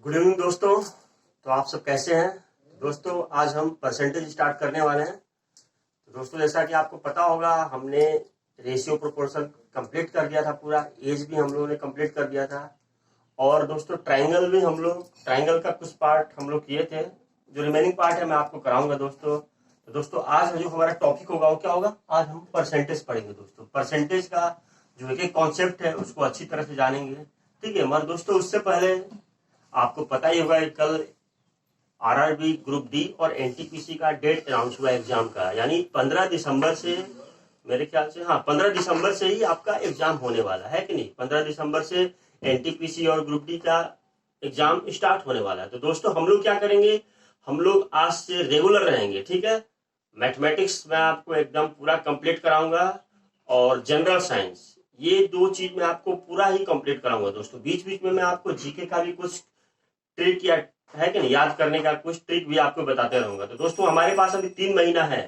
Good evening दोस्तों। तो आप सब कैसे हैं दोस्तों? आज हम परसेंटेज स्टार्ट करने वाले हैं। तो दोस्तों, जैसा कि आपको पता होगा, हमने रेशियो प्रोपोर्शन कंप्लीट कर दिया था, पूरा एज भी हम लोगों ने कंप्लीट कर दिया था। और दोस्तों, ट्रायंगल भी ट्रायंगल का कुछ पार्ट हम लोग किए थे। जो रिमेनिंग पार्ट है मैं आपको कराऊंगा दोस्तों। तो दोस्तों, आज जो हमारा टॉपिक होगा वो क्या होगा? आज हम परसेंटेज पढ़ेंगे दोस्तों। परसेंटेज का जो एक कॉन्सेप्ट है उसको अच्छी तरह से जानेंगे, ठीक है। मगर दोस्तों, उससे पहले आपको पता ही होगा कि कल आरआरबी ग्रुप डी और एनटीपीसी का डेट अनाउंस हुआ एग्जाम का, यानी 15 दिसंबर से, मेरे ख्याल से 15 दिसंबर से ही आपका एग्जाम होने वाला है कि नहीं। 15 दिसंबर से एनटीपीसी और ग्रुप डी का एग्जाम स्टार्ट होने वाला है। तो दोस्तों, हम लोग क्या करेंगे? हम लोग आज से रेगुलर रहेंगे, ठीक है। मैथमेटिक्स मैं आपको एकदम पूरा कंप्लीट कराऊंगा और जनरल साइंस, ये दो चीज मैं आपको पूरा ही कंप्लीट कराऊंगा दोस्तों। बीच बीच में मैं आपको जीके का भी कुछ ट्रिक या है कि नहीं, याद करने का कुछ ट्रिक भी आपको बताते रहूंगा। तो दोस्तों, हमारे पास अभी 3 महीना है।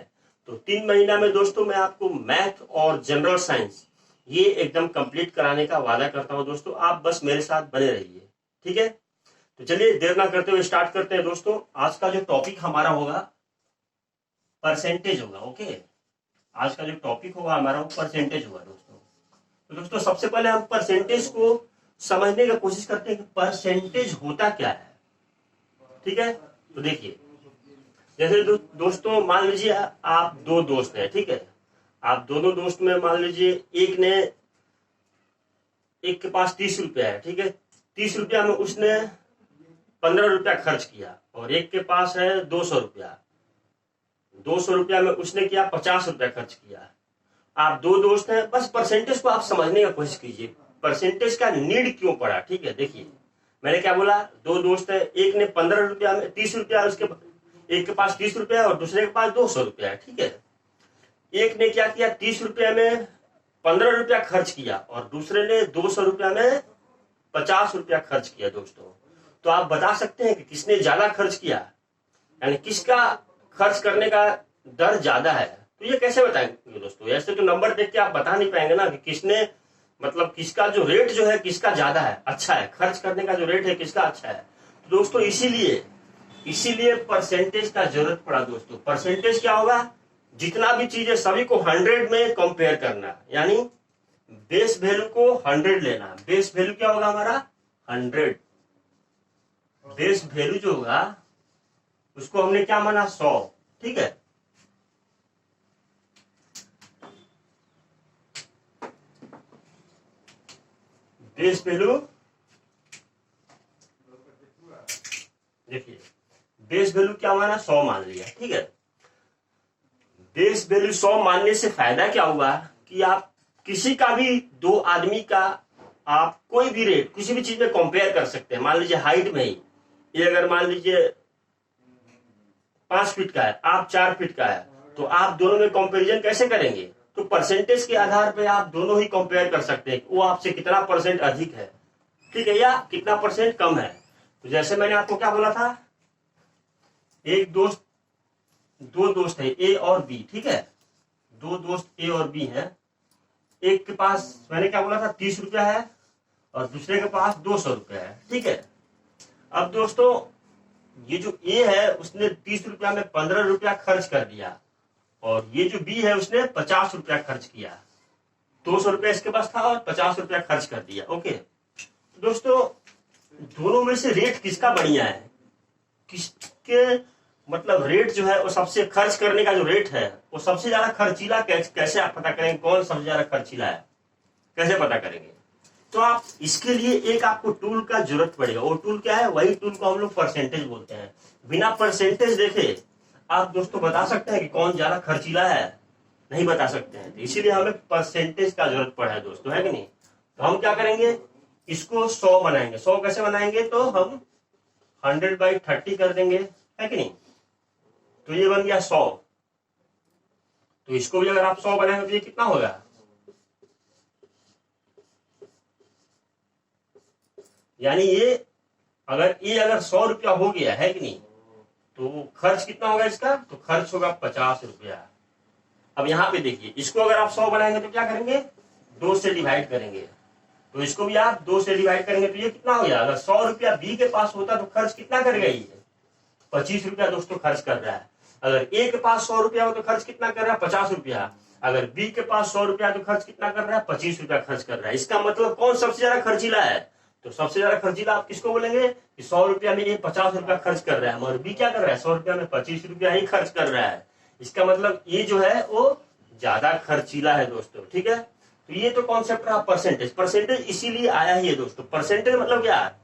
तो 3 महीना में दोस्तों मैं आपको मैथ और जनरल साइंस ये एकदम कंप्लीट कराने का वादा करता हूं दोस्तों। आप बस मेरे साथ बने रहिए, ठीक है। तो चलिए देर ना करते हुए स्टार्ट करते हैं दोस्तों। आज का जो टॉपिक हमारा होगा परसेंटेज होगा, ओके। आज का जो टॉपिक होगा हमारा वो परसेंटेज होगा दोस्तों। तो दोस्तों, सबसे पहले हम परसेंटेज को समझने की कोशिश करते हैं कि परसेंटेज होता क्या है, ठीक है। तो देखिए, जैसे दोस्तों मान लीजिए आप दो दोस्त हैं, ठीक है। आप दोनों दोस्त में मान लीजिए एक के पास 30 रुपया है, ठीक है। 30 रुपया में उसने 15 रुपया खर्च किया, और एक के पास है 200 रुपया। 200 रुपया में उसने किया 50 रुपया खर्च किया। आप दो दोस्त हैं, बस परसेंटेज को आप समझने की कोशिश कीजिए, परसेंटेज का नीड क्यों पड़ा, ठीक है। देखिए, मैंने क्या बोला, दो दोस्त है, एक ने 15 रुपया में 30 रुपया, उसके एक के पास 30 रुपया और दूसरे के पास 200 रुपया है, ठीक है। एक ने क्या किया, 30 रुपया में 15 रुपया खर्च किया, और दूसरे ने 200 रुपया में 50 रुपया खर्च किया दोस्तों। तो आप बता सकते हैं कि किसने ज्यादा खर्च किया, यानी किसका खर्च करने का दर ज्यादा है। तो ये कैसे बताएंगे दोस्तों? ऐसे तो नंबर देख के आप बता नहीं पाएंगे ना कि किसने, मतलब किसका जो रेट जो है किसका ज्यादा है, अच्छा है, खर्च करने का जो रेट है किसका अच्छा है। तो दोस्तों, इसीलिए परसेंटेज का जरूरत पड़ा दोस्तों। परसेंटेज क्या होगा? जितना भी चीज है सभी को 100 में कंपेयर करना, यानी बेस वैल्यू को 100 लेना। बेस वैल्यू क्या होगा हमारा? 100। बेस वैल्यू जो होगा उसको हमने क्या माना? 100, ठीक है। बेस वैल्यू, देखिए, बेस वैल्यू क्या माना? 100 मान लिया, ठीक है। बेस वैल्यू 100 मानने से फायदा क्या हुआ कि आप किसी का भी, दो आदमी का आप कोई भी रेट किसी भी चीज में कंपेयर कर सकते हैं। मान लीजिए हाइट में ही, ये अगर मान लीजिए 5 फीट का है, आप 4 फीट का है, तो आप दोनों में कंपैरिजन कैसे करेंगे? तो परसेंटेज के आधार पे आप दोनों ही कंपेयर कर सकते हैं, वो आपसे कितना परसेंट अधिक है, ठीक है, या कितना परसेंट कम है। तो जैसे मैंने आपको क्या बोला था, दो दोस्त है ए और बी, ठीक है। दो दोस्त ए और बी हैं। एक के पास मैंने क्या बोला था? 30 रुपया है, और दूसरे के पास 200 रुपया है, ठीक है। अब दोस्तों, ये जो ए है उसने 30 रुपया में 15 रुपया खर्च कर दिया, और ये जो बी है उसने 50 रुपया खर्च किया। 200 रुपया इसके पास था और 50 रुपया खर्च कर दिया, ओके। तो दोस्तों, दोनों में से रेट किसका बढ़िया है, किसके मतलब रेट जो है वो सबसे, खर्च करने का जो रेट है वो सबसे ज्यादा खर्चीला, कैसे आप पता करेंगे कौन सबसे ज्यादा खर्चीला है, कैसे पता करेंगे? तो आप इसके लिए एक आपको टूल का जरूरत पड़ेगा। वो टूल क्या है? वही टूल को हम लोग परसेंटेज बोलते हैं। बिना परसेंटेज देखे आप दोस्तों बता सकते हैं कि कौन ज्यादा खर्चीला है? नहीं बता सकते हैं। तो इसीलिए हमें परसेंटेज का जरूरत पड़ा है दोस्तों, है कि नहीं। तो हम क्या करेंगे, इसको 100 बनाएंगे। 100 कैसे बनाएंगे? तो हम 100/30 कर देंगे, है कि नहीं। तो ये बन गया 100। तो इसको भी अगर आप 100 बनाएंगे तो ये कितना होगा? यानी ये अगर 100 रुपया हो गया, है कि नहीं, तो खर्च कितना होगा इसका? तो खर्च होगा 50 रुपया। अब यहाँ पे देखिए, इसको अगर आप 100 बनाएंगे तो क्या करेंगे? 2 से डिवाइड करेंगे। तो इसको भी आप 2 से डिवाइड करेंगे तो ये कितना हो गया, अगर 100 रुपया बी के पास होता तो खर्च कितना करेगा, ये 25 रुपया दोस्तों खर्च कर रहा है। अगर ए के पास 100 रुपया हो तो खर्च कितना कर रहा है, 50 रुपया। अगर बी के पास 100 रुपया तो खर्च कितना कर रहा है, 25 रुपया खर्च कर रहा है। इसका मतलब कौन सबसे ज्यादा खर्चीला है, तो सबसे ज्यादा खर्चीला आप किसको बोलेंगे कि 100 रुपया में ये 50 रुपया खर्च कर रहा है, मगर बी क्या कर रहा है, 100 रुपया में 25 रुपया ही खर्च कर रहा है। इसका मतलब ये जो है वो ज्यादा खर्चीला है दोस्तों, ठीक है। तो ये तो कॉन्सेप्ट रहा परसेंटेज। परसेंटेज इसीलिए आया ही है दोस्तों। परसेंटेज मतलब क्या,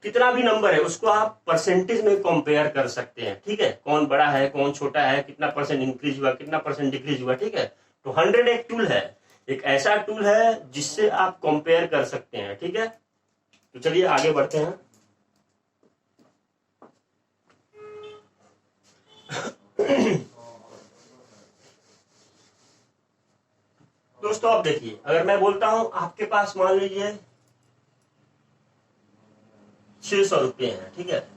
कितना भी नंबर है उसको आप परसेंटेज में कंपेयर कर सकते हैं, ठीक है। कौन बड़ा है कौन छोटा है, कितना परसेंट इंक्रीज हुआ कितना परसेंट डिक्रीज हुआ, ठीक है। तो 100 एक टूल है, एक ऐसा टूल है जिससे आप कंपेयर कर सकते हैं, ठीक है। तो चलिए आगे बढ़ते हैं। दोस्तों आप देखिए, अगर मैं बोलता हूं आपके पास मान लीजिए 600 रुपये हैं, ठीक है।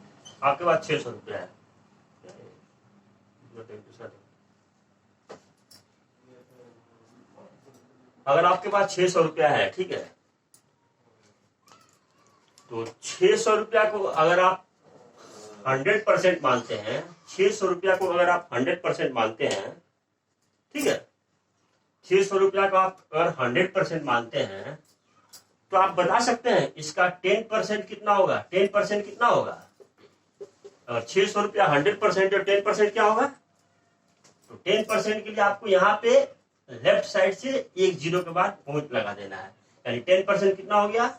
आपके पास 600 रुपया है, अगर आपके पास 600 रुपया है, ठीक है, तो 600 रुपया को अगर आप 100% मानते हैं, 600 रुपया को अगर आप 100% मानते हैं, ठीक है, 600 रुपया को आप अगर 100% मानते हैं तो आप बता सकते हैं इसका 10% कितना होगा, 10% कितना होगा। अगर 600 रुपया 100% और 10% क्या होगा, तो 10% के लिए आपको यहाँ पे लेफ्ट साइड से एक जीरो के बाद पॉइंट लगा देना है, यानी 10% कितना हो गया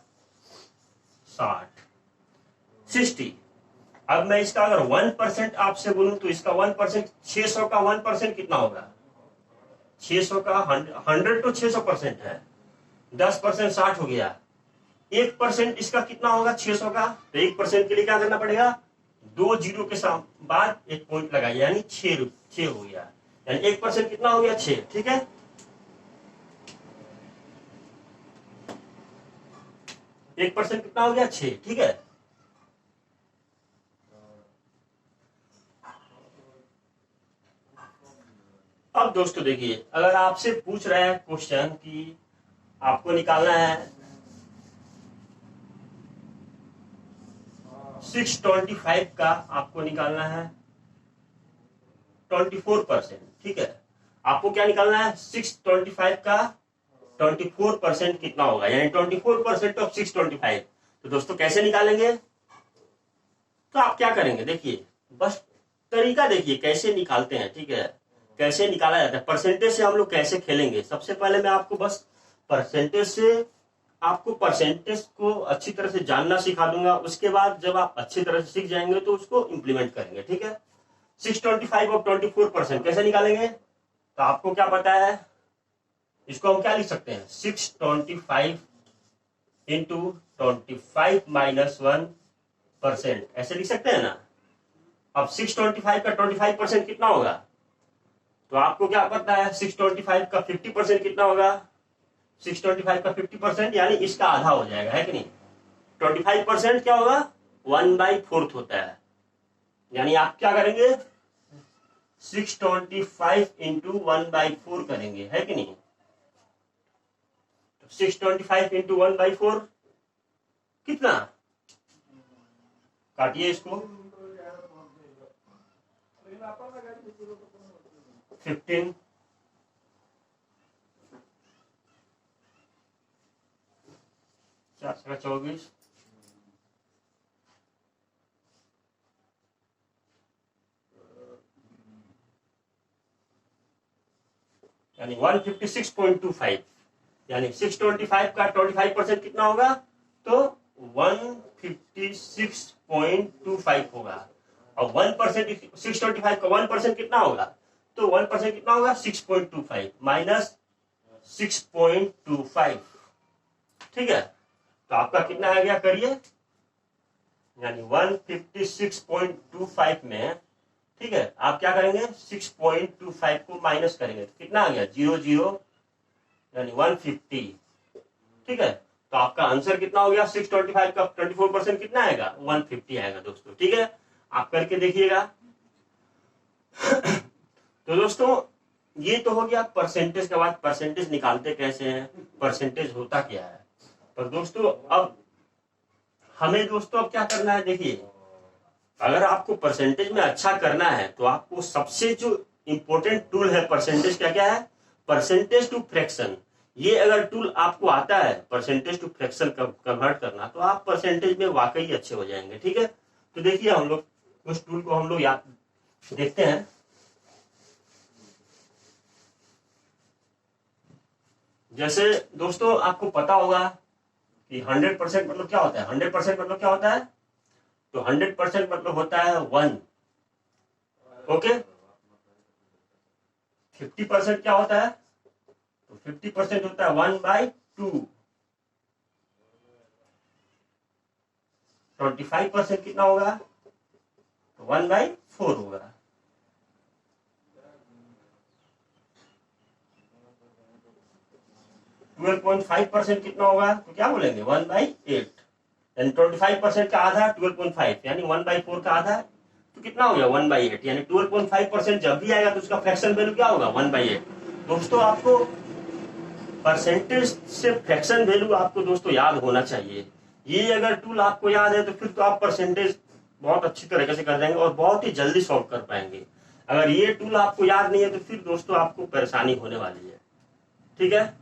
60। अब मैं इसका अगर 1% आपसे बोलूं तो इसका 1%, 600 का 1% कितना होगा, 600 का 100 तो 600% है, 10% 60 हो गया। 1% इसका कितना होगा 600 का, तो 1% के लिए क्या करना पड़ेगा, 2 जीरो के बाद एक पॉइंट लगाइए, यानी 6 हो गया, यानी 1% कितना हो गया 6, ठीक है। एक परसेंट कितना हो गया 6, ठीक है। अब दोस्तों देखिए, अगर आपसे पूछ रहा है क्वेश्चन कि आपको निकालना है 625 का, आपको निकालना है 24%, ठीक है। आपको क्या निकालना है 625 का 24% कितना होगा, यानी 24% ऑफ 625। तो दोस्तों कैसे निकालेंगे, तो आप क्या करेंगे, देखिए बस तरीका देखिए कैसे निकालते हैं, ठीक है, कैसे निकाला जाता है। परसेंटेज से हम लोग कैसे खेलेंगे, सबसे पहले मैं आपको बस परसेंटेज से, आपको परसेंटेज को अच्छी तरह से जानना सिखा दूंगा। उसके बाद जब आप अच्छी तरह से सीख जाएंगे तो उसको इंप्लीमेंट करेंगे, ठीक है। 625 और 24% कैसे निकालेंगे, तो आपको क्या पता है, इसको हम क्या लिख सकते हैं 625 इंटू 25 माइनस 1%, ऐसे लिख सकते हैं ना। अब 625 का 25% कितना होगा, तो आपको क्या पता है 625 का 50% कितना होगा, 625 का 50% यानी इसका आधा हो जाएगा, है कि नहीं। 25% क्या होगा 1/4 होता है, यानी आप क्या करेंगे 625 इंटू 1/4 करेंगे, है कि नहीं। तो 625 इंटू 1/4 कितना, काटिए इसको, 15, 4/24, यानी 156.25, यानी 625 का 25% कितना होगा, तो 156.25 होगा। और 1% 625 का 1% कितना होगा, तो 1% कितना होगा 6.25 माइनस 6.25, ठीक है। तो आपका कितना आ गया करिए, यानी 156.25 में, ठीक है, आप क्या करेंगे 6.25 को माइनस करेंगे तो कितना आ गया 00, यानी 150, ठीक है। तो आपका आंसर कितना हो गया 625 का 24% कितना आएगा 150 आएगा दोस्तों, ठीक है। आप करके देखिएगा। तो दोस्तों ये तो हो गया परसेंटेज के बाद परसेंटेज निकालते कैसे हैं, परसेंटेज होता क्या है। पर दोस्तों अब हमें दोस्तों अब क्या करना है, देखिए अगर आपको परसेंटेज में अच्छा करना है तो आपको सबसे जो इंपॉर्टेंट टूल है परसेंटेज का क्या है, परसेंटेज टू फ्रैक्शन। ये अगर टूल आपको आता है परसेंटेज टू फ्रैक्शन कन्वर्ट करना, तो आप परसेंटेज में वाकई अच्छे हो जाएंगे। ठीक है, तो देखिए हम लोग उस टूल को हम लोग याद देखते हैं। जैसे दोस्तों आपको पता होगा कि 100% मतलब क्या होता है, 100% मतलब क्या होता है, तो 100% मतलब होता है 1। ओके, 50% क्या होता है, तो 50% होता है 1/2। 25% कितना होगा, तो 1/4 होगा। 12.5% कितना होगा, तो क्या बोलेंगे 1/8। यानी 25% का आधा 12.5 यानी 1/4 का आधा, तो कितना हो गया 1/8। यानी 12.5% जब भी आएगा तो उसका फ्रैक्शन वैल्यू क्या होगा 1/8। दोस्तों आपको परसेंटेज से फ्रैक्शन वैल्यू आपको दोस्तों याद होना चाहिए। ये अगर टूल आपको याद है तो फिर तो आप परसेंटेज बहुत अच्छी तरीके से कर जाएंगे और बहुत ही जल्दी सॉल्व कर पाएंगे। अगर ये टूल आपको याद नहीं है तो फिर दोस्तों आपको परेशानी होने वाली है। ठीक है,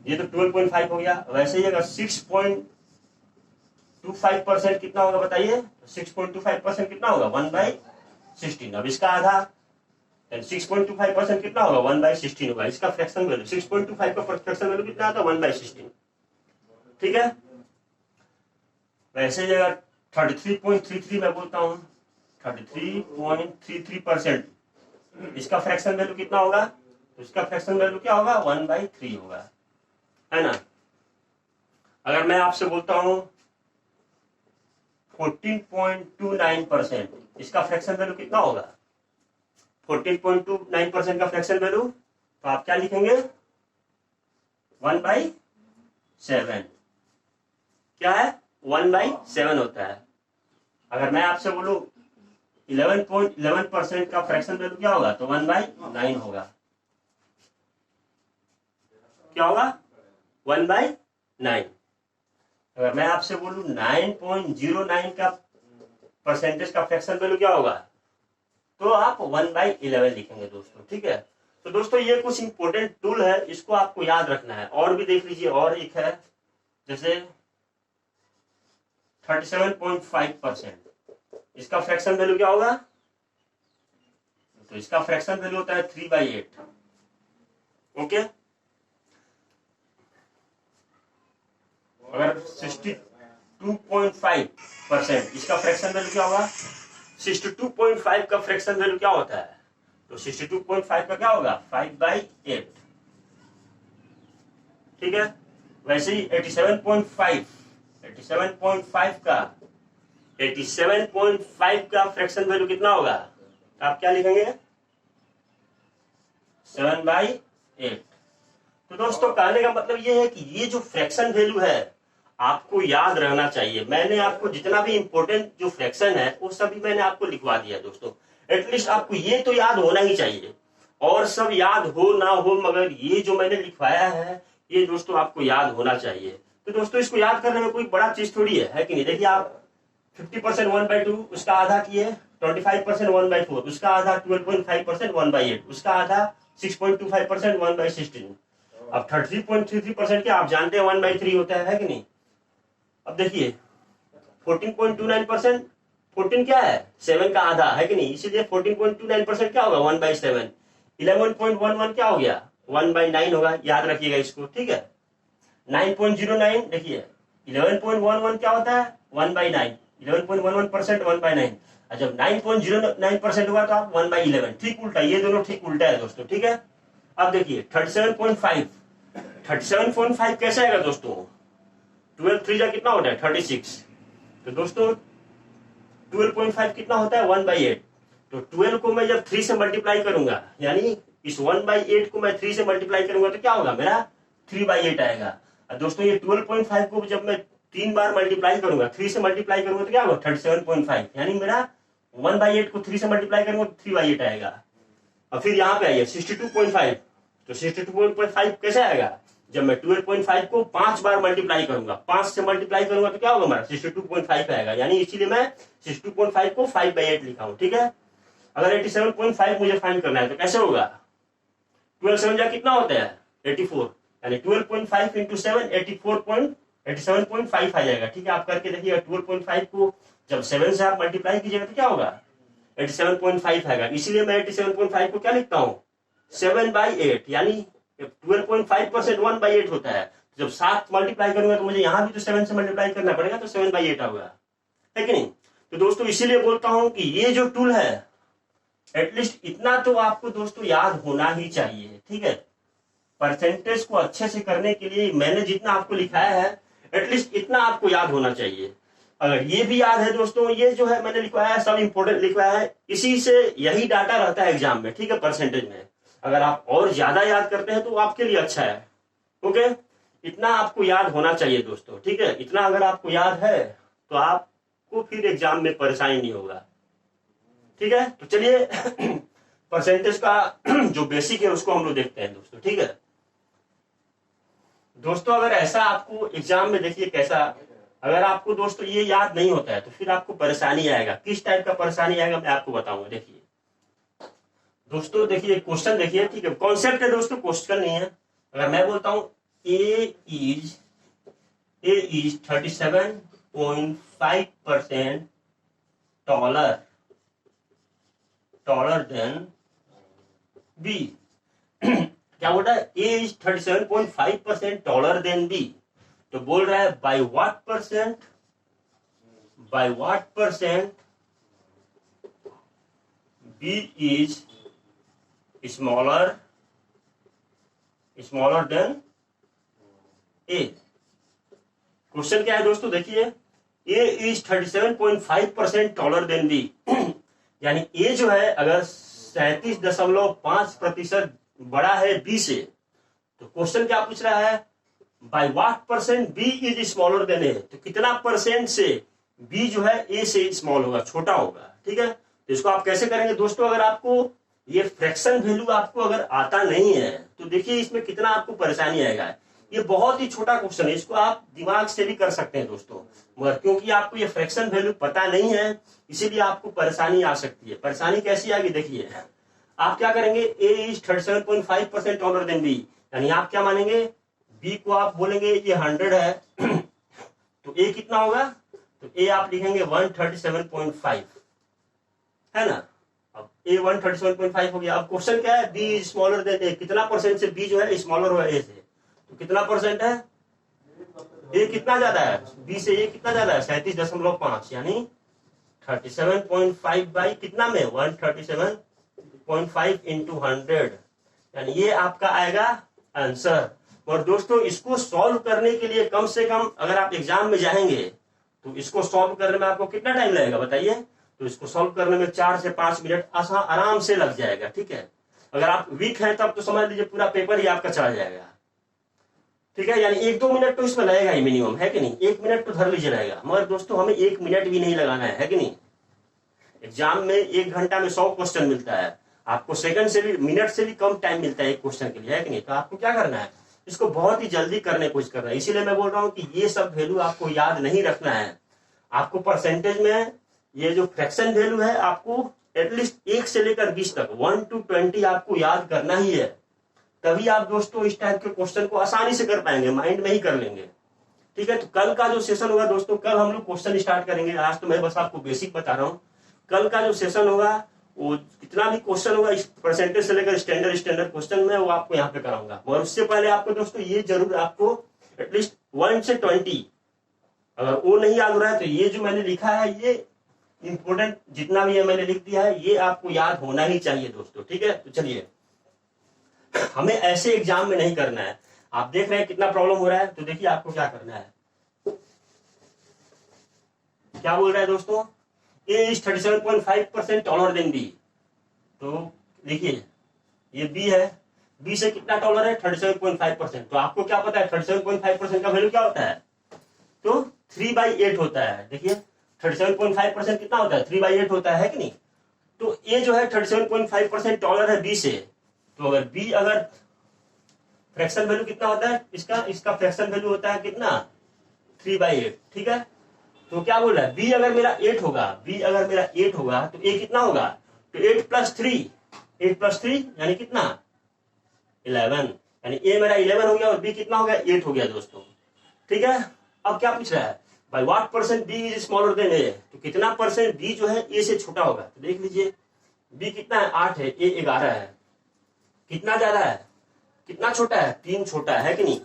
ये तो 12.5 हो गया। वैसे ही अगर 6.25% कितना होगा बताइए, 6.25% कितना होगा 1/16। अब इसका आधा 6.25% कितना होगा 1/16 होगा। इसका फ्रैक्शन वैल्यू 6.25 का फ्रैक्शन वैल्यू कितना आता है 1/16। ठीक है, वैसे ही अगर 33.33 मैं बोलता हूँ 33.33%, इसका फ्रैक्शन वैल्यू कितना होगा, तो इसका फ्रैक्शन वैल्यू क्या होगा 1/3 होगा, है ना। अगर मैं आपसे बोलता हूं 14.29%, इसका फ्रैक्शन वैल्यू कितना होगा 14.29% का फ्रैक्शन वैल्यू, तो आप क्या लिखेंगे 1/7। क्या है 1/7 होता है। अगर मैं आपसे बोलूं 11.11% का फ्रैक्शन वैल्यू क्या होगा, तो 1/9 होगा। क्या होगा 1/9। अगर मैं आपसे बोलूं 9.09 का परसेंटेज का फ्रैक्शन वैल्यू क्या होगा, तो आप 1/11 लिखेंगे दोस्तों। ठीक है, तो दोस्तों ये कुछ इंपॉर्टेंट टूल है, इसको आपको याद रखना है। और भी देख लीजिए, और एक है जैसे 37.5%, इसका फ्रैक्शन वैल्यू क्या होगा, तो इसका फ्रैक्शन वैल्यू होता है 3/8। ओके, अगर 62.5%, इसका फ्रैक्शन वैल्यू क्या होगा, 62.5 का फ्रैक्शन वैल्यू क्या होता है, तो 62.5 का क्या होगा 5/8। ठीक है, वैसे ही 87.5 का फ्रैक्शन वैल्यू कितना होगा, तो आप क्या लिखेंगे 7/8। तो दोस्तों कहने का मतलब ये है कि ये जो फ्रैक्शन वैल्यू है आपको याद रहना चाहिए। मैंने आपको जितना भी इंपॉर्टेंट जो फ्रैक्शन है वो सभी मैंने आपको लिखवा दिया दोस्तों। एटलीस्ट आपको ये तो याद होना ही चाहिए, और सब याद हो ना हो मगर ये जो मैंने लिखवाया है ये दोस्तों आपको याद होना चाहिए। तो दोस्तों इसको याद करने में कोई बड़ा चीज थोड़ी है कि नहीं। देखिए आप 50% 1/2, उसका आधा किए 25% 1/4, उसका आधा 12.5% 1/8, उसका आधा 6.25% 1/16। अब 33.33% के आप जानते हैं 1/3 होता है कि नहीं। अब देखिए 14.29%, 14 क्या है 7 का आधा है कि नहीं, इसीलिए 14.29% क्या होगा 1/7। 11.11 क्या हो गया 1/9 होगा, याद रखिएगा इसको। ठीक है, 9.09 देखिए 11.11 क्या होता है 1/9, 11.11% 1/9। जब 9.09% होगा तो आप 1/11, ठीक उल्टा, ये दोनों ठीक उल्टा है दोस्तों। ठीक है, अब देखिए 37.5 कैसे आएगा दोस्तों, 12 3 जा कितना होता है 36। तो दोस्तों 12.5 कितना होता है 1/8। तो 12 को मैं जब 3 से मल्टीप्लाई करूंगा, यानी इस 1/8 को मैं 3 से मल्टीप्लाई करूंगा तो क्या होगा मेरा 3/8 आएगा। और दोस्तों ये 12.5 को जब मैं 3 बार मल्टीप्लाई करूंगा, 3 से मल्टीप्लाई करूंगा तो क्या होगा 37.5, यानी मेरा 1/8 को 3 से मल्टीप्लाई करूंगा तो 3/8 आएगा। और फिर यहाँ पे आइए 62.5, तो 62.5 कैसे आएगा, जब मैं 12.5 को 5 बार मल्टीप्लाई करूंगा, 5 से मल्टीप्लाई करूंगा तो क्या होगा हमारा 62.5 आएगा, यानी इसीलिए मैं 62.5 को 5/8 लिखा हूं। ठीक है, अगर 87.5 मुझे फाइंड करना है तो कैसे होगा, 12 7 जा कितना होता है 84, यानी 12.5 इंटू 7 87.5 आ जाएगा। ठीक है, आप करके देखिएगा 12.5 को जब 7 से आप मल्टीप्लाई कीजिएगा तो क्या होगा 87.5 आएगा। इसीलिए मैं 87.5 को क्या लिखता हूं 7/8, यानी 12.5% 1/8 होता है। जब 7 मल्टीप्लाई करूंगा तो मुझे यहां भी तो 7 से मल्टीप्लाई करना पड़ेगा, तो 7/8 होगा, है कि नहीं। तो दोस्तों इसीलिए बोलता हूं कि ये जो टूल है एटलीस्ट इतना तो आपको दोस्तों याद होना ही चाहिए। ठीक है, परसेंटेज को अच्छे से करने के लिए मैंने जितना आपको लिखाया है एटलीस्ट इतना आपको याद होना चाहिए। अगर ये भी याद है दोस्तों, ये जो है मैंने लिखवाया है सब इंपोर्टेंट लिखवाया है, इसी से यही डाटा रहता है एग्जाम में। ठीक है, परसेंटेज में अगर आप और ज्यादा याद करते हैं तो आपके लिए अच्छा है। ओके, इतना आपको याद होना चाहिए दोस्तों। ठीक है, इतना अगर आपको याद है तो आपको फिर एग्जाम में परेशानी नहीं होगा। ठीक है, तो चलिए परसेंटेज का जो बेसिक है उसको हम लोग देखते हैं दोस्तों। ठीक है दोस्तों, अगर ऐसा आपको एग्जाम में देखिए कैसा, अगर आपको दोस्तों ये याद नहीं होता है तो फिर आपको परेशानी आएगा। किस टाइप का परेशानी आएगा मैं आपको बताऊंगा। देखिए दोस्तों, देखिए क्वेश्चन देखिए, ठीक है, कॉन्सेप्ट है दोस्तों, क्वेश्चन नहीं है। अगर मैं बोलता हूं A is 37.5% taller than B क्या बोल रहा है, A is 37.5% taller than B. तो बोल रहा है by what percent B is smaller than A. Question क्या है दोस्तों, देखिए A is 37.5% taller than B, यानी ए जो है अगर 37.5% बड़ा है बी से, तो क्वेश्चन क्या पूछ रहा है by what percent B is smaller than A, तो कितना परसेंट से बी जो है ए से स्मॉल होगा, छोटा होगा। ठीक है, तो इसको आप कैसे करेंगे दोस्तों, अगर आपको ये फ्रैक्शन वैल्यू आपको अगर आता नहीं है तो देखिए इसमें कितना आपको परेशानी आएगा। ये बहुत ही छोटा क्वेश्चन है, इसको आप दिमाग से भी कर सकते हैं दोस्तों, मगर क्योंकि आपको ये फ्रैक्शन वैल्यू पता नहीं है इसीलिए आपको परेशानी आ सकती है। परेशानी कैसी आएगी देखिए, आप क्या करेंगे, ए इज 37.5% टॉलर देन बी, यानी आप क्या मानेंगे बी को आप बोलेंगे ये 100 है तो ए कितना होगा, तो ए आप लिखेंगे 137.5, है ना। अब ए 137.5 हो गया। अब क्वेश्चन क्या है, बी इज स्मॉलर देन ए, कितना परसेंट से बी जो है स्मॉलर हुआ ए से, तो कितना परसेंट है, ए कितना ज्यादा है, बी से ए कितना ज्यादा है 37.5, यानी 37.5 बाई कितना में 137.5 इंटू 100, यानी ये आपका आएगा आंसर। और दोस्तों इसको सॉल्व करने के लिए कम से कम अगर आप एग्जाम में जाएंगे तो इसको सॉल्व करने में आपको कितना टाइम लगेगा बताइए, तो इसको सॉल्व करने में 4 से 5 मिनट आराम से लग जाएगा। ठीक है, अगर आप वीक हैं तब तो समझ लीजिए पूरा पेपर ही आपका चढ़ जाएगा। ठीक है, यानी 1-2 मिनट तो इसमें लगेगा ही मिनिमम, है कि नहीं, 1 मिनट तो धर लीजिए रहेगा, मगर दोस्तों हमें 1 मिनट भी नहीं लगाना है कि नहीं। एग्जाम में 1 घंटा में 100 क्वेश्चन मिलता है, आपको सेकंड से भी मिनट से भी कम टाइम मिलता है एक क्वेश्चन के लिए, है कि नहीं। तो आपको क्या करना है, इसको बहुत ही जल्दी करने की कोशिश करना है। इसीलिए मैं बोल रहा हूं कि ये सब वैल्यू आपको याद नहीं रखना है। आपको परसेंटेज में ये जो फ्रैक्शन वैल्यू है आपको एटलीस्ट 1 से लेकर 20 तक 1 to 20 आपको याद करना ही है, तभी आप दोस्तों इस टाइप के क्वेश्चन को आसानी से कर पाएंगे, माइंड में ही कर लेंगे। ठीक है, तो कल का जो सेशन होगा दोस्तों, कल हम लोग क्वेश्चन स्टार्ट करेंगे। आज तो मैं बस आपको बेसिक बता रहा हूँ। कल का जो सेशन होगा वो कितना भी क्वेश्चन होगा इस परसेंटेज से लेकर स्टैंडर्ड क्वेश्चन में वो आपको यहाँ पे कराऊंगा। और उससे पहले आपको दोस्तों ये जरूर आपको एटलीस्ट 1 से 20 अगर वो नहीं याद हो रहा है तो ये जो मैंने लिखा है ये इंपोर्टेंट जितना भी है मैंने लिख दिया है, ये आपको याद होना ही चाहिए दोस्तों। ठीक है, तो चलिए हमें ऐसे एग्जाम में नहीं करना है। आप देख रहे हैं कितना प्रॉब्लम हो रहा है, तो देखिए आपको क्या करना है। क्या बोल रहा है दोस्तों, ए इज 37.5% टॉलर देन बी। तो देखिए ये बी है, बी से कितना टॉलर है 37.5%। तो आपको क्या पता है 37.5% का वैल्यू क्या होता है, तो 3/8 होता है। देखिए 37.5% कितना होता है 3/8 होता है कि नहीं। तो ए जो है 37.5% टॉलर है बी से, तो अगर बी अगर फ्रैक्शन वैल्यू कितना होता है इसका फ्रैक्शन वैल्यू होता है कितना 3/8, ठीक है। तो क्या बोल रहा है b अगर मेरा 8 होगा तो a कितना होगा, तो 8+3 यानी कितना 11, यानी a मेरा 11 हो गया और b कितना हो गया 8 हो गया दोस्तों, ठीक है। अब क्या पूछ रहा है by what percent b is smaller then a, तो कितना परसेंट b जो है a से छोटा होगा। तो देख लीजिए b कितना है 8 है, a 11 है, कितना ज्यादा है कितना छोटा है 3 छोटा है कि नहीं।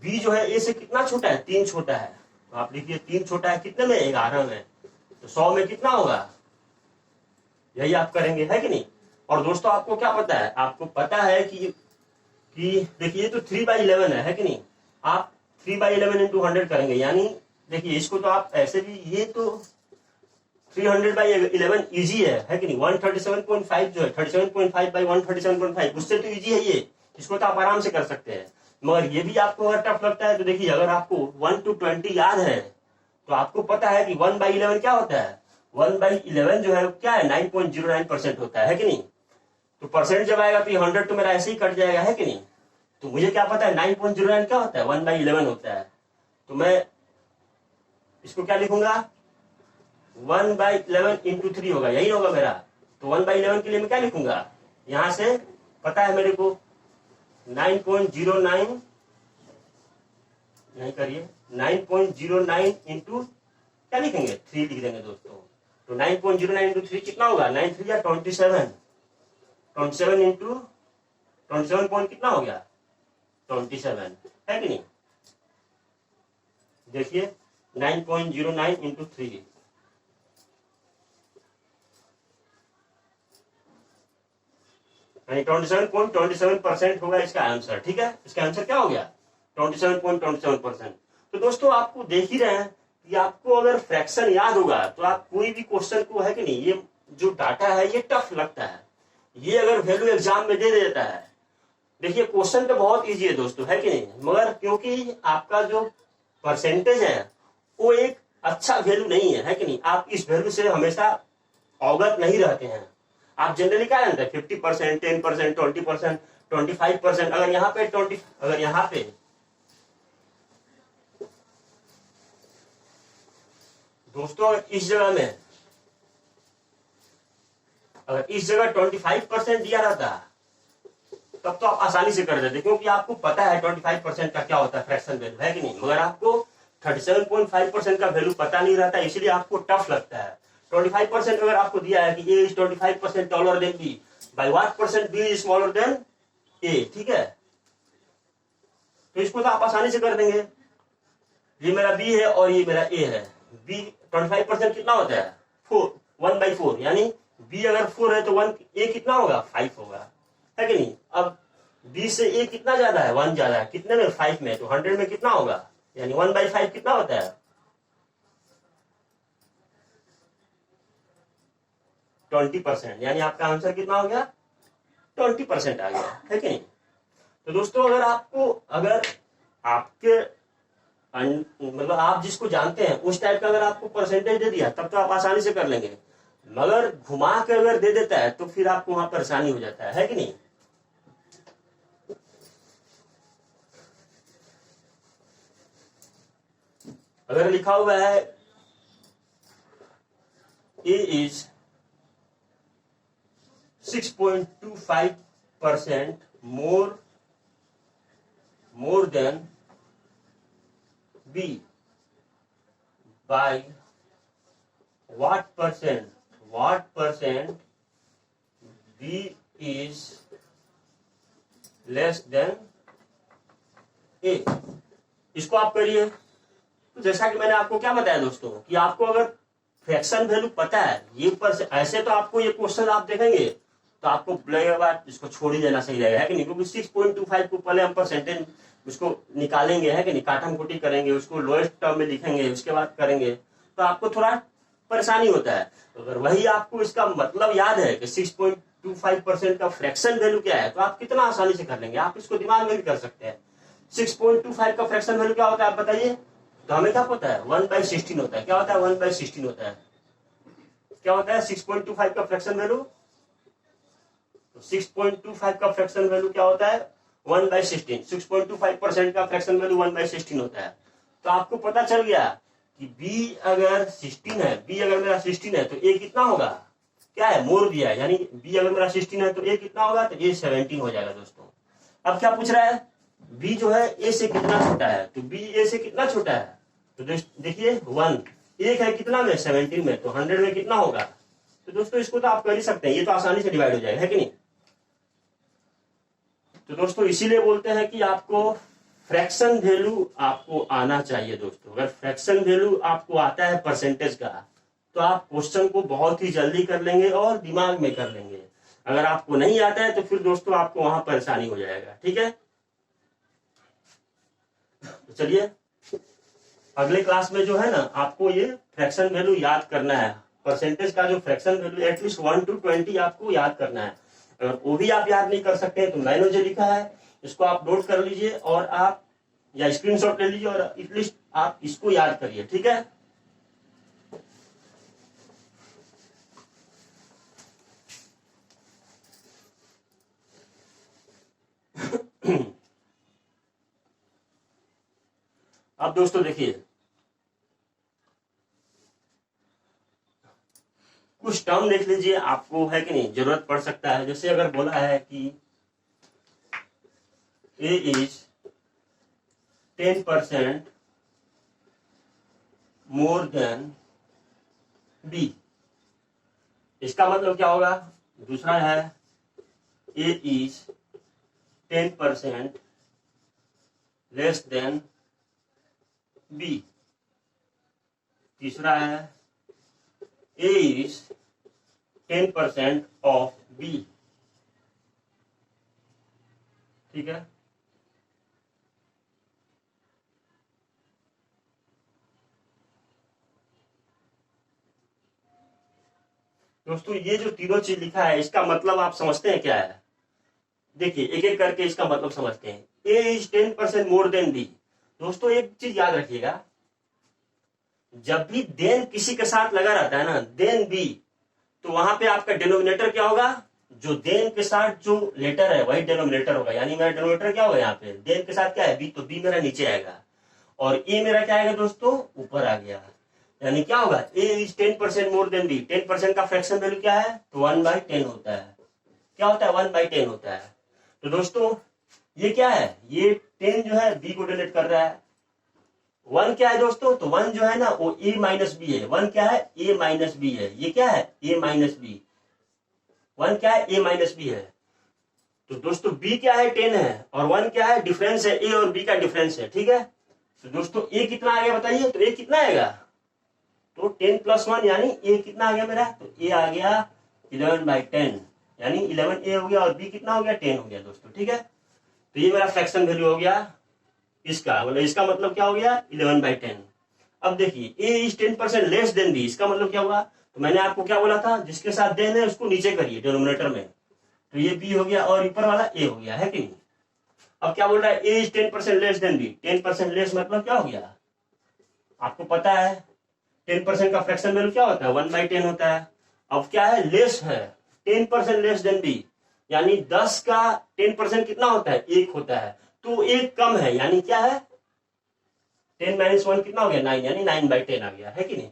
b जो है a से कितना छोटा है 3 छोटा है, तो आप लिखिए 3 छोटा है कितने में 11 में, तो 100 में कितना होगा, यही आप करेंगे है कि नहीं। और दोस्तों आपको क्या पता है, आपको पता है कि देखिए तो 3/11 है कि नहीं, आप 3/11 इंटू 100 करेंगे, यानी देखिए इसको तो आप ऐसे भी, ये तो 300/11 इजी है कि नहीं। 137.5 जो है 37.5/137.5 उससे तो इजी है ये, इसको तो आप आराम से कर सकते हैं। मगर ये भी आपको अगर टफ लगता है तो देखिए अगर आपको 1 to 20 याद है तो आपको पता है कि 1/11 क्या होता है, 1/11 जो है क्या है 9.09% होता है कि नहीं। तो परसेंट जब आएगा तो ये 100 तो मेरा ऐसे ही कट जाएगा है कि नहीं। तो मुझे क्या पता है 9.09 क्या होता है 1/11 होता है, तो मैं इसको क्या लिखूंगा 1/11 इंटू 3 होगा, यही होगा मेरा। तो 1/11 के लिए मैं क्या लिखूंगा, यहां से पता है मेरे को 9.09 नहीं करिए 9.09 इंटू क्या लिखेंगे 3 लिख देंगे दोस्तों। तो 9.09 इंटू 3 कितना होगा 9 3 या 27 इंटू 27 पॉइंट कितना हो गया 27 है कि नहीं। देखिए 9.09 इंटू 3 यानी 27.27% होगा इसका आंसर, ठीक है। इसका आंसर क्या हो गया 27.27%। तो दोस्तों आपको देख ही रहे हैं कि आपको अगर फ्रैक्शन याद होगा तो आप कोई भी क्वेश्चन को है कि नहीं, ये जो डाटा है ये टफ लगता है, ये अगर वैल्यू एग्जाम में दे देता है, देखिए क्वेश्चन तो बहुत इजी है दोस्तों है कि नहीं, मगर क्योंकि आपका जो परसेंटेज है वो एक अच्छा वैल्यू नहीं है कि नहीं, आप इस वैल्यू से हमेशा अवगत नहीं रहते हैं। आप जनरली क्या जानते हैं 50%, 10%, 20%, 25%। अगर यहाँ पे दोस्तों इस जगह 25% दिया रहता तब तो आप आसानी से कर देते, क्योंकि आपको पता है 25% का क्या होता है फ्रैक्शन वैल्यू है कि नहीं। मगर आपको 37.5% का वैल्यू पता नहीं रहता, इसलिए आपको टफ लगता है। 25% अगर आपको दिया है कि a is 25% taller than b, by what percent b is smaller than a, ठीक है। तो इसको तो आप आसानी से कर देंगे, ये मेरा b है और ये मेरा a है। b 25% कितना होता है 1/4, यानी b अगर 4 है तो 1 a कितना होगा 5 होगा है कि नहीं। अब b से a कितना ज्यादा है 1 ज्यादा है, कितने में 5 में, तो 100 में कितना होगा, यानी 1/5 कितना होता है 20%, यानी आपका आंसर कितना हो गया 20% आ गया है कि नहीं। तो दोस्तों अगर आपके मतलब आप जिसको जानते हैं उस टाइप का अगर आपको परसेंटेज दे दिया तब तो आप आसानी से कर लेंगे, मगर घुमा के अगर दे देता है तो फिर आपको वहां परेशानी हो जाता है कि नहीं। अगर लिखा हुआ है A is 6.25% more than B by what percent B is less than A, इसको आप करिए। तो जैसा कि मैंने आपको क्या बताया दोस्तों कि आपको अगर फ्रैक्शन वैल्यू पता है ये ऐसे तो आपको ये क्वेश्चन आप देखेंगे तो आपको लगेगा इसको छोड़ ही देना सही रहेगा है कि नहीं, क्योंकि 6.25 को पहले हम परसेंटेज उसको निकालेंगे है कि नहीं, काटम कुटी करेंगे, उसको लोएस्ट टर्म में लिखेंगे, उसके बाद करेंगे तो आपको थोड़ा परेशानी होता है। तो अगर वही आपको इसका मतलब याद है कि 6.25% का फ्रैक्शन वैल्यू क्या है तो आप कितना आसानी से कर लेंगे, आप इसको दिमाग में भी कर सकते हैं। 6.25 का फ्रैक्शन वैल्यू क्या होता है आप बताइए। तो हमें क्या पता है 1/16 होता है। क्या होता है 1/16 होता है, क्या होता है 6.25 का फ्रैक्शन वैल्यू। तो 6.25 का फ्रैक्शन वैल्यू क्या होता है 1/16, 6.25% का फ्रैक्शन वैल्यू 1/16 होता है। तो आपको पता चल गया कि b अगर 16 है, b अगर मेरा 16 है तो a कितना होगा, क्या है, मोर दिया है, यानी b अगर मेरा 16 है तो a कितना होगा, तो a 17 हो जाएगा दोस्तों। अब क्या पूछ रहा है, b जो है a से कितना छोटा है, तो b a से कितना छोटा है, तो देखिए 1 एक है कितना में, 17 में, तो 100 में कितना होगा। तो दोस्तों इसको तो आप कर ही सकते हैं, ये तो आसानी से डिवाइड हो जाएगा, है कि नहीं। तो दोस्तों इसीलिए बोलते हैं कि आपको फ्रैक्शन वैल्यू आपको आना चाहिए दोस्तों। अगर फ्रैक्शन वैल्यू आपको आता है परसेंटेज का, तो आप क्वेश्चन को बहुत ही जल्दी कर लेंगे और दिमाग में कर लेंगे। अगर आपको नहीं आता है तो फिर दोस्तों आपको वहां परेशानी हो जाएगा, ठीक है। तो चलिए अगले क्लास में जो है ना, आपको ये फ्रैक्शन वैल्यू याद करना है, परसेंटेज का जो फ्रैक्शन वैल्यू एटलीस्ट 1 to 20 आपको याद करना है। अगर वो भी आप याद नहीं कर सकते तो मैंने जो लिखा है इसको आप नोट कर लीजिए और आप या स्क्रीनशॉट ले लीजिए और एटलीस्ट आप इसको याद करिए, ठीक है। अब दोस्तों देखिए कुछ टर्म देख लीजिए, आपको है कि नहीं जरूरत पड़ सकता है। जैसे अगर बोला है कि A is 10% more than B, इसका मतलब क्या होगा। दूसरा है A is 10% less than B। तीसरा है A is 10% ऑफ B, ठीक है। दोस्तों ये जो तीनों चीज लिखा है इसका मतलब आप समझते हैं क्या है, देखिए एक एक करके इसका मतलब समझते हैं। A is 10% more than B। दोस्तों एक चीज याद रखिएगा, जब भी देन किसी के साथ लगा रहता है ना, देन B, तो वहां पे आपका डिनोमिनेटर क्या होगा, जो देन के साथ जो लेटर है वही डिनोमिनेटर होगा। यानी मेरा डिनोमिनेटर क्या होगा, यहाँ पे देन के साथ क्या है B, तो B मेरा नीचे आएगा और A मेरा क्या आएगा दोस्तों, ऊपर आ गया। यानी क्या होगा, A is 10% more than B। 10% का फ्रैक्शन वैल्यू क्या है, तो 1/10 होता है। क्या होता है, 1/10 होता है। तो दोस्तों ये क्या है, ये 10 जो है B को डिनोट कर रहा है। 1 क्या है दोस्तों, तो 1 जो है ना वो A माइनस B है। 1 क्या है, A माइनस B है। ये क्या है, A माइनस B। 1 क्या है, A माइनस B है। तो दोस्तों B क्या है, 10 है, और 1 क्या है, डिफरेंस है, A और B का डिफरेंस है, ठीक है। तो दोस्तों A कितना आ गया बताइए, तो A कितना आएगा, तो 10 + 1 यानी A कितना आ गया मेरा, तो A आ गया 11/10, यानी 11 A हो गया और B कितना हो गया, 10 हो गया दोस्तों, ठीक है। तो ये मेरा फ्रैक्शन वैल्यू हो गया इसका, मतलब इसका मतलब क्या हो गया, 11/10। अब देखिए A is 10% less than B, इसका मतलब क्या हुआ, तो मैंने आपको क्या बोला था, जिसके साथ देन है उसको नीचे करिए डिनोमिनेटर में। तो ये B हो गया और ऊपर वाला A हो गया, है कि नहीं। अब क्या बोल रहा है, A is 10% less than B। 10% less मतलब क्या हो गया, आपको पता है 10% का फ्रैक्शन वैल्यू क्या होता है, 1/10 होता है। अब क्या है, लेस है, 10% लेस देन B, यानी 10 का 10% कितना होता है, 1 होता है। तो 1 कम है, यानी क्या है, 10 - 1 कितना हो गया, 9, यानी 9/10 आ गया, है कि नहीं।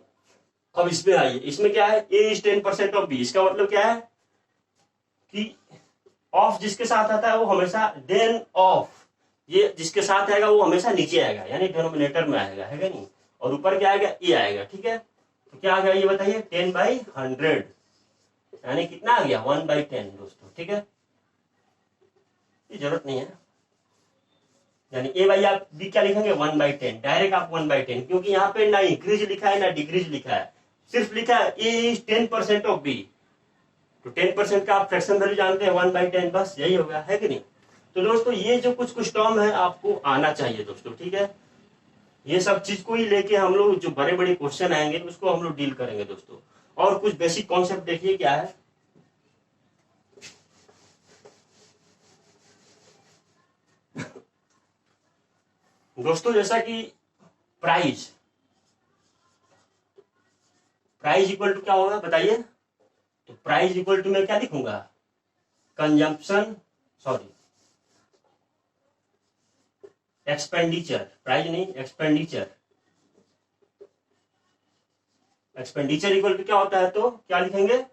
अब इसमें आइए, इसमें क्या है, A is 10% ऑफ B। इसका मतलब क्या है कि ऑफ जिसके साथ आता है वो हमेशा देन ऑफ, ये जिसके साथ आएगा वो हमेशा नीचे आएगा, यानी डिनोमिनेटर में आएगा, है कि नहीं। और ऊपर क्या आएगा, A आएगा, ठीक है। तो क्या आ गया ये बताइए, 10/100, यानी कितना आ गया, 1/10 दोस्तों, ठीक है। ये जरूरत नहीं है, यानी A भाई आप B क्या लिखेंगे, 1/10, डायरेक्ट आप 1/10, क्योंकि यहाँ पे ना इंक्रीज लिखा है ना डिक्रीज लिखा है, सिर्फ लिखा है A is 10% ऑफ B। तो 10% का आप फ्रैक्शन वैल्यू जानते हैं 1/10, बस यही होगा, है कि नहीं। तो दोस्तों ये जो कुछ टर्म है आपको आना चाहिए दोस्तों, ठीक है। ये सब चीज को ही लेके हम लोग जो बड़े बड़े क्वेश्चन आएंगे उसको हम लोग डील करेंगे दोस्तों। और कुछ बेसिक कॉन्सेप्ट देखिए क्या है, दोस्तों जैसा कि प्राइस इक्वल टू क्या होगा बताइए, तो प्राइस इक्वल टू मैं क्या लिखूंगा, कंजम्पशन, सॉरी एक्सपेंडिचर, प्राइज नहीं एक्सपेंडिचर। एक्सपेंडिचर इक्वल टू क्या होता है, तो क्या लिखेंगे,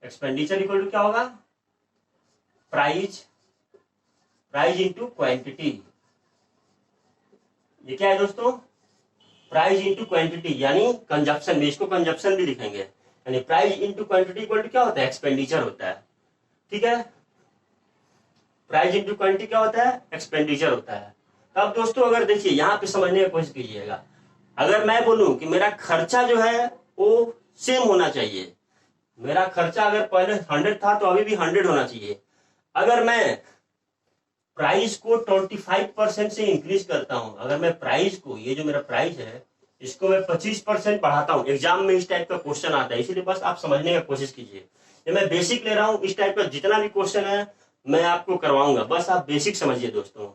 एक्सपेंडिचर इक्वल टू क्या होगा, प्राइज, प्राइज इंटू क्वांटिटी। ये क्या है दोस्तों, प्राइज इंटू क्वांटिटी यानी कंजप्शन में, इसको कंजप्शन भी लिखेंगे, यानी price into quantity equal to क्या होता है, एक्सपेंडिचर होता है। ठीक है, प्राइज इंटू क्वांटिटी क्या होता है, एक्सपेंडिचर होता है। अब दोस्तों अगर देखिए यहाँ पे समझने की कोशिश कीजिएगा, अगर मैं बोलूं कि मेरा खर्चा जो है वो सेम होना चाहिए, मेरा खर्चा अगर पहले 100 था तो अभी भी 100 होना चाहिए। अगर मैं प्राइस को 25% से इंक्रीज करता हूं, अगर मैं प्राइस को, ये जो मेरा प्राइस है इसको मैं 25% बढ़ाता हूं, एग्जाम में इस टाइप का क्वेश्चन आता है, इसीलिए बस आप समझने की कोशिश कीजिए। ये मैं बेसिक ले रहा हूं, इस टाइप का जितना भी क्वेश्चन है मैं आपको करवाऊंगा, बस आप बेसिक समझिए दोस्तों।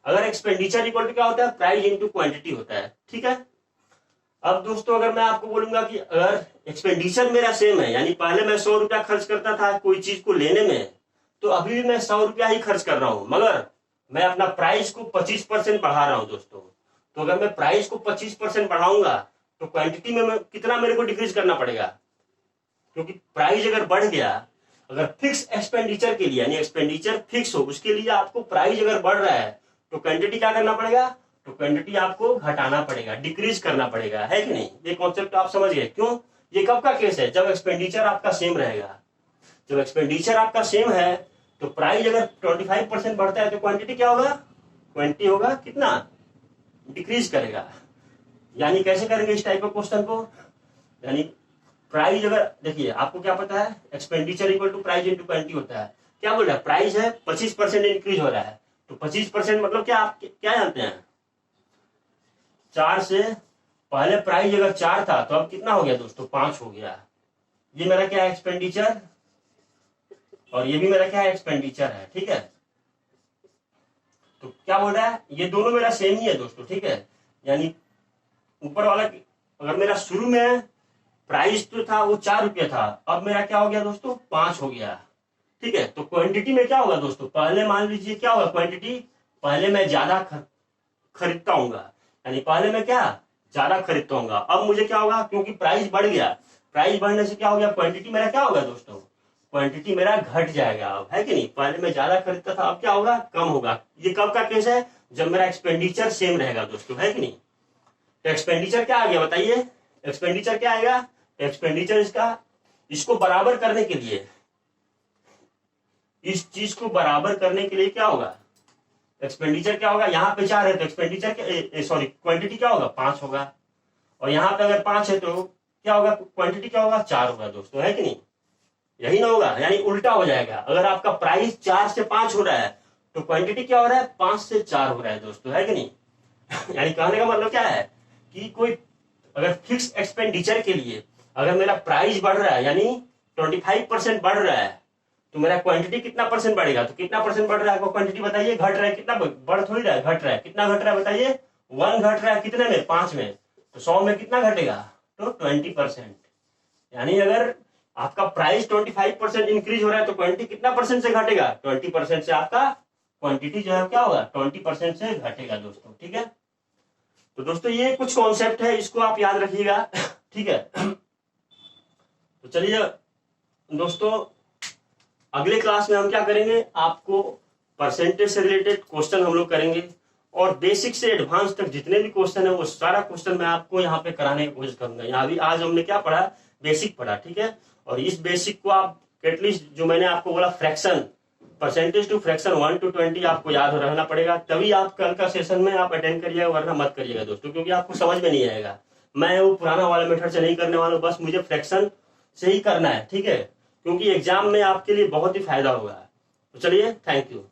अगर एक्सपेंडिचर इक्वल टू क्या होता है, प्राइस इंटू क्वांटिटी होता है। ठीक है, अब दोस्तों अगर मैं आपको बोलूंगा कि अगर एक्सपेंडिचर मेरा सेम है, यानी पहले मैं 100 रुपया खर्च करता था कोई चीज को लेने में, तो अभी भी मैं 100 रुपया ही खर्च कर रहा हूं, मगर मैं अपना प्राइस को 25% बढ़ा रहा हूं दोस्तों। तो अगर मैं प्राइस को 25% बढ़ाऊंगा तो क्वांटिटी में कितना मेरे को डिक्रीज करना पड़ेगा, क्योंकि प्राइस अगर बढ़ गया, अगर फिक्स एक्सपेंडिचर के लिए यानी एक्सपेंडिचर फिक्स हो, उसके लिए आपको प्राइस अगर बढ़ रहा है तो क्वांटिटी क्या करना पड़ेगा, तो क्वांटिटी आपको घटाना पड़ेगा, डिक्रीज करना पड़ेगा, है कि नहीं। ये कॉन्सेप्ट आप समझ गए। क्यों, ये कब का केस है, जब एक्सपेंडिचर आपका सेम रहेगा। जब एक्सपेंडिचर आपका सेम है तो प्राइस अगर 25% बढ़ता है तो क्वांटिटी क्या होगा, क्वांटिटी होगा कितना, डिक्रीज करेगा। यानी कैसे करेंगे इस टाइप के क्वेश्चन को, यानी प्राइस अगर देखिए आपको क्या पता है, expenditure equal to price into quantity होता है। क्या बोल रहा है, प्राइस है 25% इंक्रीज हो रहा है, तो 25% मतलब क्या, आप क्या जानते हैं, 4 से पहले प्राइस अगर 4 था तो अब कितना हो गया दोस्तों, 5 हो गया। ये मेरा क्या है, एक्सपेंडिचर, और ये भी मेरा क्या है, एक्सपेंडिचर है। ठीक है, तो क्या बोल रहा है, ये दोनों मेरा सेम ही है दोस्तों। ठीक है, यानी ऊपर वाला अगर मेरा शुरू में प्राइस तो था वो 4 रुपया था, अब मेरा क्या हो गया दोस्तों, 5 हो गया। ठीक है, तो क्वांटिटी में क्या होगा दोस्तों, पहले मान लीजिए क्या होगा, क्वांटिटी पहले मैं ज्यादा खरीदता हूँ, यानी पहले मैं क्या ज्यादा खरीदता हूँ, अब मुझे क्या होगा, क्योंकि प्राइस बढ़ गया, प्राइस बढ़ने से क्या हो गया, क्वांटिटी मेरा क्या होगा दोस्तों, क्वांटिटी मेरा घट जाएगा अब, है कि नहीं। पहले मैं ज्यादा खरीदता था, अब क्या होगा, कम होगा। ये कब का केस है, जब मेरा एक्सपेंडिचर सेम रहेगा दोस्तों, है कि नहीं। तो एक्सपेंडिचर क्या आ गया बताइए, एक्सपेंडिचर क्या आएगा, एक्सपेंडिचर इसको बराबर करने के लिए, इस चीज को बराबर करने के लिए क्या होगा, एक्सपेंडिचर क्या होगा, यहाँ पे 4 है तो एक्सपेंडिचर क्वांटिटी क्या होगा, 5 होगा, और यहाँ पे अगर 5 है तो क्या होगा, क्वांटिटी क्या होगा, 4 होगा दोस्तों, है कि नहीं। यही ना होगा, यानी उल्टा हो जाएगा। अगर आपका प्राइस 4 से 5 हो रहा है तो क्वांटिटी क्या हो रहा है, 5 से 4 हो रहा है दोस्तों, है कि नहीं। यानी कहने का मतलब क्या है कि कोई अगर फिक्स एक्सपेंडिचर के लिए अगर मेरा प्राइस बढ़ रहा है, यानी 25% बढ़ रहा है, तो मेरा क्वांटिटी कितना परसेंट बढ़ेगा, तो कितना परसेंट बढ़ रहा है, क्वांटिटी बताइए, घट रहा है, कितना बढ़ थोड़ी रहा है, घट रहा है, कितना घट रहा है बताइए, 1 घट रहा है, कितने में, 5 में, तो 100 में कितना घटेगा, तो 20%। यानी अगर आपका प्राइस 25% इंक्रीज हो रहा है तो क्वांटिटी कितना परसेंट से घटेगा, 20% से आपका क्वांटिटी जो है क्या होगा, 20% से घटेगा दोस्तों। ठीक है, तो दोस्तों ये कुछ कॉन्सेप्ट है, इसको आप याद रखिएगा। ठीक है, तो चलिए दोस्तों अगले क्लास में हम क्या करेंगे, आपको परसेंटेज से रिलेटेड क्वेश्चन हम लोग करेंगे, और बेसिक से एडवांस तक जितने भी क्वेश्चन है वो सारा क्वेश्चन मैं आपको यहाँ पे कराने की कोशिश करूंगा। यहाँ भी आज हमने क्या पढ़ा, बेसिक पढ़ा। ठीक है, और इस बेसिक को आप एटलीस्ट जो मैंने आपको बोला fraction, percentage to fraction 1 to 20 आपको याद रहना पड़ेगा, तभी आप कल का सेशन में आप अटेंड करिएगा, वरना मत करिएगा दोस्तों, क्योंकि आपको समझ में नहीं आएगा। मैं वो पुराना वाला मेथड से नहीं करने वाला हूँ, बस मुझे फ्रैक्शन से ही करना है। ठीक है, क्योंकि एग्जाम में आपके लिए बहुत ही फायदा होगा। तो चलिए, थैंक यू।